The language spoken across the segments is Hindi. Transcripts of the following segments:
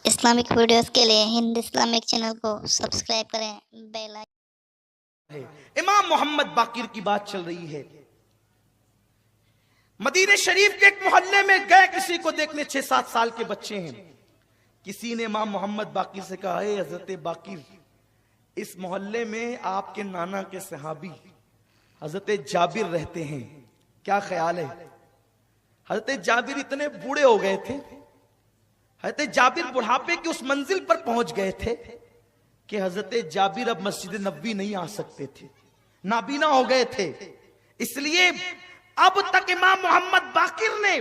इस्लामिक वीडियोस के लिए हिंद इस्लामिक चैनल को सब्सक्राइब करें, बेल आइकन। इमाम मोहम्मद बाकिर की बात चल रही है। मदीने शरीफ के एक मोहल्ले में गए, किसी को देखने 6-7 साल के बच्चे हैं। किसी ने इमाम मोहम्मद बाकिर से कहा, है हजरत बाकिर, इस मोहल्ले में आपके नाना के सहाबी हजरत जाबिर रहते हैं, क्या ख्याल है? हजरत जाबिर इतने बूढ़े हो गए थे, हजरत जाबिर बुढ़ापे की उस मंजिल पर पहुंच गए थे कि हजरत जाबिर अब मस्जिद नबवी नहीं आ सकते थे, नाबीना हो गए थे। इसलिए अब तक इमाम मोहम्मद बाकिर ने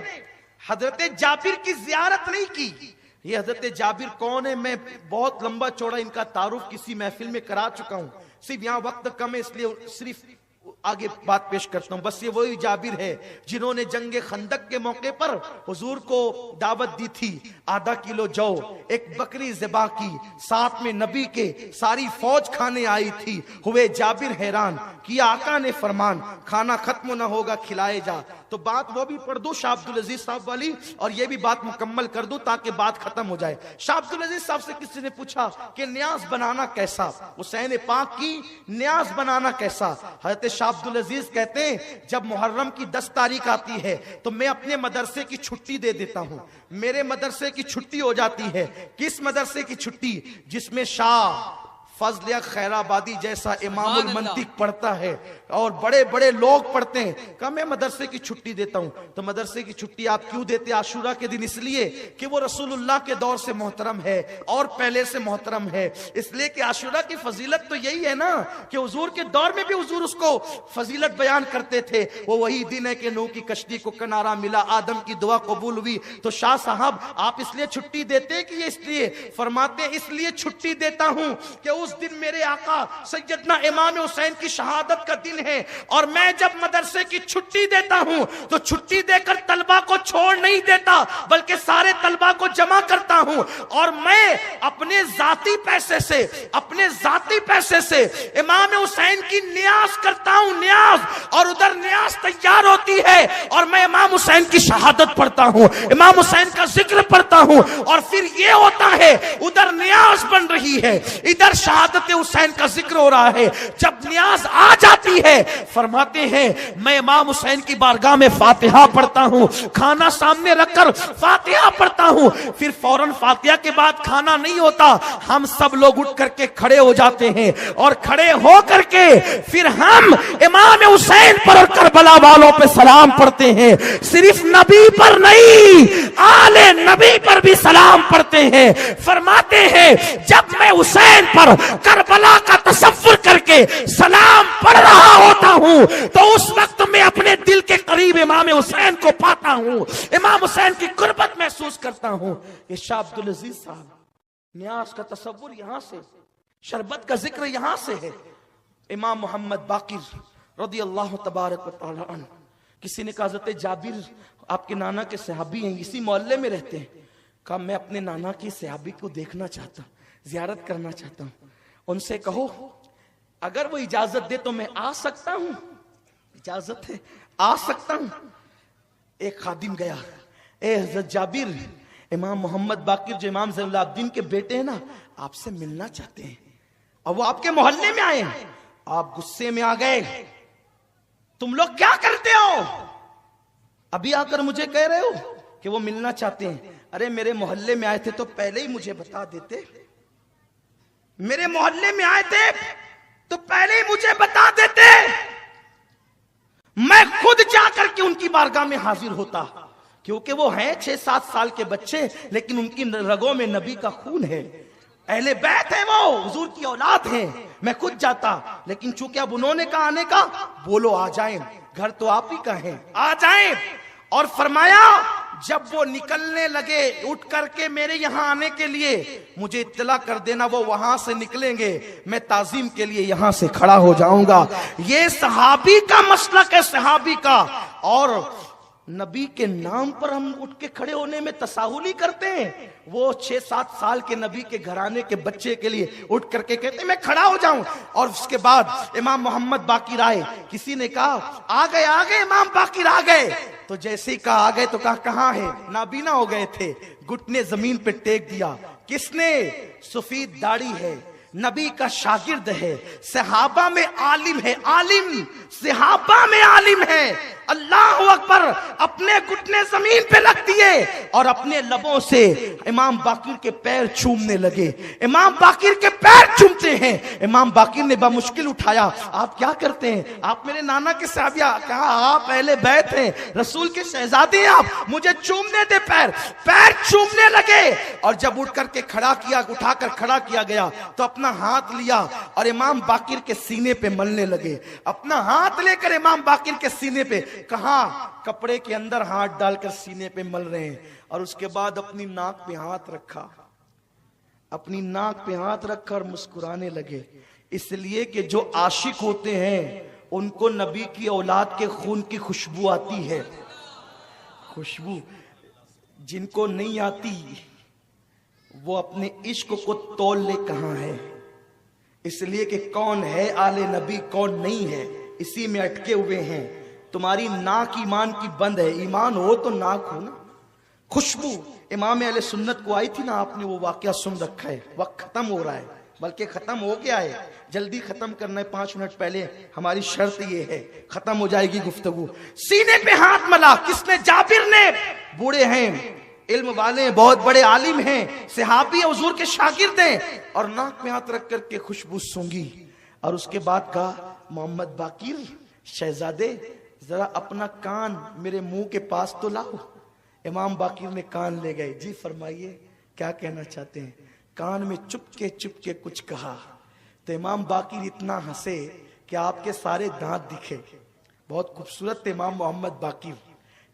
हजरत जाबिर की जियारत नहीं की। ये हजरत जाबिर कौन है, मैं बहुत लंबा चौड़ा इनका तारुफ किसी महफिल में करा चुका हूं, सिर्फ यहां वक्त कम है इसलिए सिर्फ आगे बात पेश करता हूं। बस ये वही जाबिर है जिन्होंने जंगे खंदक के मौके पर हुजूर को दावत दी थी, आधा किलो जौ, एक बकरी ज़िबा की, साथ में नबी के सारी फौज खाने आई थी। हुए जाबिर हैरान, किया आका ने फरमान, खाना खत्म ना होगा खिलाए जा। तो बात वो भी पढ़ दो शाह अब्दुल अजीज साहब वाली, और ये भी बात मुकम्मल कर दो ताकि बात खत्म हो जाए। शाह अब्दुल अजीज साहब से किसी ने पूछा कि न्याज बनाना कैसा, हुसैन पाक की न्याज बनाना कैसा? हजरत शाह अब्दुल अजीज कहते हैं, जब मुहर्रम की 10 तारीख आती है तो मैं अपने मदरसे की छुट्टी दे देता हूं। मेरे मदरसे की छुट्टी हो जाती है। किस मदरसे की छुट्टी? जिसमें शाह फजल खैराबादी जैसा इमामुल मंतिक पढ़ता है और बड़े बड़े लोग पढ़ते हैं। कब मैं मदरसे की छुट्टी देता हूं तो मदरसे की छुट्टी आप क्यों देते? आशूरा के दिन इसलिए कि वो रसूलुल्लाह के दौर से मोहतरम है और पहले से मोहतरम है। इसलिए कि आशूरा की फजीलत तो यही है ना कि हुजूर के दौर में भी हुजूर उसको फजीलत बयान करते थे। वो वही दिन है कि नूह की कश्ती को किनारा मिला, आदम की दुआ कबूल हुई। तो शाह साहब आप इसलिए छुट्टी देते कि ये इसलिए? फरमाते इसलिए छुट्टी देता हूं कि उस दिन मेरे आका सैयदना इमाम हुसैन की शहादत का दिन है, और मैं जब मदरसे की छुट्टी देता हूं तो छुट्टी देकर तलबा को छोड़ नहीं देता, बल्कि सारे तलबा को जमा करता हूं और मैं अपने जाती पैसे से इमाम हुसैन की न्याज करता हूं, न्याज। और उधर न्याज तैयार होती है और मैं इमाम हुसैन की शहादत पढ़ता हूं, इमाम हुसैन का जिक्र पढ़ता हूं, और फिर ये होता है उधर न्याज बन रही है, इधर शहादत हुसैन का जिक्र हो रहा है। जब न्याज आ जाती है फरमाते हैं मैं इमाम हुसैन की बारगाह में फातिहा पढ़ता हूं, खाना सामने रखकर फातिहा पढ़ता हूं। फिर फौरन फातिहा के बाद खाना नहीं होता, हम सब लोग उठ करके खड़े हो जाते हैं और खड़े हो करके फिर हम इमाम हुसैन पर और करबला वालों पे सलाम पढ़ते हैं। सिर्फ नबी पर नहीं, आले नबी पर भी सलाम पढ़ते हैं। फरमाते हैं जब मैं हुसैन पर करबला का तसव्वुर करके सलाम पढ़ रहा होता हूं तो उस वक्त मैं अपने दिल के करीब इमाम हुसैन को पाता हूं, इमाम हुसैन की कुर्बत महसूस करता हूं। ये शाह अब्दुल अजीज साहब, न्याज का तसव्वुर यहां से, शरबत का जिक्र यहां से है। इमाम मोहम्मद बाकिर रदी अल्लाह तबारक व तआला अन्हु, किसी ने कहा हज़रत जाबिर आपके नाना के सहाबी हैं, इसी मोहल्ले में रहते हैं। कहा मैं अपने नाना की सहाबी को देखना चाहता हूं, जियारत करना चाहता हूं। उनसे कहो अगर वो इजाजत दे तो मैं आ सकता हूं। इजाजत है, आ सकता हूं। एक खादिम गया, ए हज़रत जाबिर, इमाम मोहम्मद बाकिर जो इमाम ज़ैनुल के बेटे हैं ना, आपसे मिलना चाहते हैं, और वो आपके मोहल्ले में आए हैं। आप गुस्से में आ गए, तुम लोग क्या करते हो? अभी आकर मुझे कह रहे हो कि वो मिलना चाहते हैं। अरे मेरे मोहल्ले में आए थे तो पहले ही मुझे बता देते, मेरे मोहल्ले में आए थे तो पहले ही मुझे बता देते, मैं खुद जाकर के उनकी बारगाह में हाजिर होता। क्योंकि वो हैं 6-7 साल के बच्चे, लेकिन उनकी रगों में नबी का खून है, अहले बैत है, वो हुजूर की औलाद है। मैं खुद जाता, लेकिन चूंकि अब उन्होंने कहा आने का, बोलो आ जाएं, घर तो आप ही का है, आ जाएं। और फरमाया जब वो निकलने लगे उठ करके मेरे यहां आने के लिए, मुझे इत्तला कर देना, वो वहां से निकलेंगे, मैं ताजीम के लिए यहां से खड़ा हो जाऊंगा। ये सहाबी का मसलक है, सहाबी का। और नबी के नाम पर हम उठ के खड़े होने में तसाहुली करते हैं। वो 6-7 साल के नबी के घराने के बच्चे के लिए उठ करके कहते हैं मैं खड़ा हो जाऊं। और उसके बाद इमाम मोहम्मद बाकिर आए, किसी ने कहा आ गए इमाम बाकिर आ गए। तो जैसे ही कहा आ गए तो कहा कहां है? नाबीना हो गए थे, घुटने जमीन पे टेक दिया, किसने? सफेद दाढ़ी है, नबी का शागिर्द है, सहाबा में आलिम है, आलिम सहाबा में आलिम है। अल्लाह अकबर, अपने घुटने जमीन पे रख दिए और अपने लबों से इमाम बाकिर के पैर चूमने लगे। इमाम बाकिर के पैर चूमते हैं। इमाम बाकिर ने बामुश्किल उठाया, आप क्या करते हैं? आप मेरे नाना के साहबिया। कहा आप पहले बैत हैं, रसूल के शहजादे हैं आप, मुझे चूमने दे। पैर चूमने लगे और जब उठ करके खड़ा किया, उठाकर खड़ा किया गया तो अपना हाथ लिया और इमाम बाकिर के सीने पे मलने लगे। अपना हाथ लेकर इमाम बाकिर के सीने पे, कहा कपड़े के अंदर हाथ डालकर सीने पे मल रहे हैं। और उसके बाद अपनी नाक पे हाथ रखा, अपनी नाक पे हाथ रखकर मुस्कुराने लगे। इसलिए कि जो आशिक होते हैं उनको नबी की औलाद के खून की खुशबू आती है। खुशबू जिनको नहीं आती वो अपने इश्क को तौल ले कहां है। इसलिए कि कौन है आले नबी, कौन नहीं है, इसी में अटके हुए हैं। तुम्हारी नाक ईमान की बंद है, ईमान हो तो नाक हो ना। खुशबू इमाम अहले सुन्नत को आई थी ना, आपने वो वाकया सुन रखा है। वक्त खत्म हो रहा है, बल्कि खत्म हो गया है, जल्दी खत्म करना है। 5 मिनट पहले हमारी शर्त ये है, खत्म हो जाएगी गुफ्तगू। सीने पे हाथ मला किसने? जाबिर ने। बूढ़े हैं, इल्म वाले, बहुत बड़े आलिम हैं, सहाबी हुजूर के शागिर्द हैं, और नाक में हाथ रख करके खुशबू सूंघी। और उसके बाद कहा, मोहम्मद बाकिर शहजादे जरा अपना कान मेरे मुंह के पास तो लाओ। इमाम बाकिर ने कान ले गए। जी फरमाइए, क्या कहना चाहते हैं? कान में चुपके कुछ कहा तो इमाम बाकिर इतना हंसे कि आपके सारे दांत दिखे। बहुत खूबसूरत थे इमाम मोहम्मद बाकिर।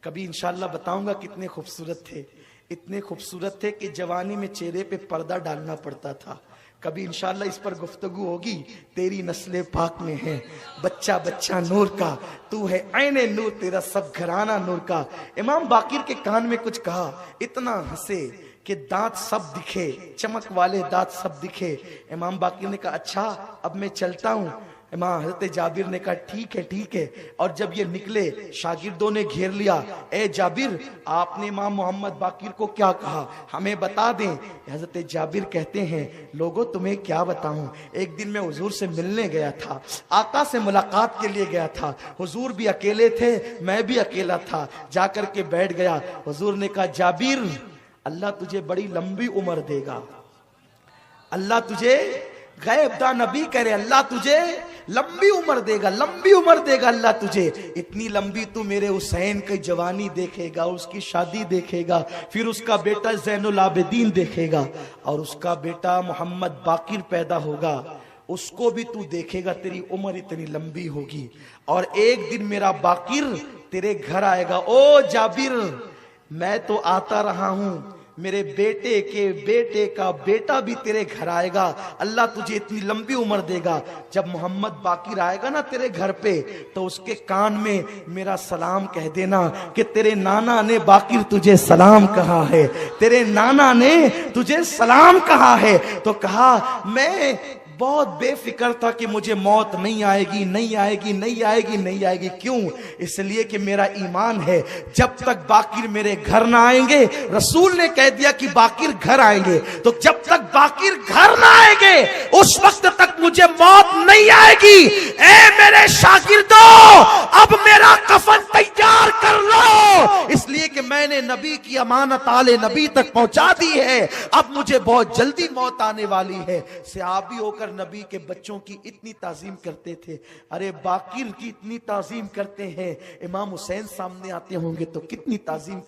कभी इंशाल्लाह बताऊंगा कितने खूबसूरत थे। इतने खूबसूरत थे कि जवानी में चेहरे पे पर्दा डालना पड़ता था। कभी इंशाल्लाह इस पर गुफ्तगू होगी। तेरी नस्ले पाक में है, बच्चा बच्चा नूर का, तू है ऐने नूर, तेरा सब घराना नूर का। इमाम बाकिर के कान में कुछ कहा, इतना हंसे कि दांत सब दिखे, चमक वाले दांत सब दिखे। इमाम बाकिर ने कहा, अच्छा अब मैं चलता हूं। इमाम हजरत जाबिर ने कहा, ठीक है ठीक है। और जब ये निकले, शागिर्दों ने घेर लिया। ए जाबिर, आपने इमाम मोहम्मद बाकिर को क्या कहा, हमें बता दें। हजरत जाबिर कहते हैं, लोगों तुम्हें क्या बताऊं, एक दिन मैं हुजूर से मिलने गया था, आका से मुलाकात के लिए गया था। हुजूर भी अकेले थे, मैं भी अकेला था। जाकर के बैठ गया। हुजूर ने कहा, जाबिर अल्लाह तुझे बड़ी लंबी उम्र देगा। अल्लाह तुझे, गैब दा नबी करे, अल्लाह तुझे लंबी उम्र देगा, लंबी उम्र देगा अल्लाह तुझे। इतनी लंबी तू मेरे हुसैन की जवानी देखेगा, उसकी शादी देखेगा, फिर उसका बेटा ज़ैनुल आबिदीन देखेगा, और उसका बेटा मोहम्मद बाकिर पैदा होगा, उसको भी तू देखेगा। तेरी उम्र इतनी लंबी होगी और एक दिन मेरा बाकिर तेरे घर आएगा। ओ जाबिर, मैं तो आता रहा हूं, मेरे बेटे के बेटे का बेटा भी तेरे घर आएगा। अल्लाह तुझे इतनी लंबी उम्र देगा। जब मोहम्मद बाकिर आएगा ना तेरे घर पे, तो उसके कान में मेरा सलाम कह देना कि तेरे नाना ने बाकिर तुझे सलाम कहा है, तेरे नाना ने तुझे सलाम कहा है। तो कहा, मैं बहुत बेफिक्र था कि मुझे मौत नहीं आएगी, नहीं आएगी, नहीं आएगी, नहीं आएगी। क्यों? इसलिए कि मेरा ईमान है, जब तक बाकिर मेरे घर ना आएंगे, रसूल ने कह दिया कि बाकिर घर आएंगे, तो जब तक बाकिर घर ना आएंगे उस वक्त तक मुझे मौत नहीं आएगी। ए मेरे शागिर्दों, अब मेरा कफन तैयार कर लो, इसलिए कि मैंने नबी की अमानत आले नबी तक पहुंचा दी है। अब मुझे बहुत जल्दी मौत आने वाली है। सहाबी होकर नबी के बच्चों की इतनी ताजीम करते थे। अरे बाकिर की इतनी ताजीम करते हैं, इमाम हुसैन सामने आते होंगे तो कितनी ताजीम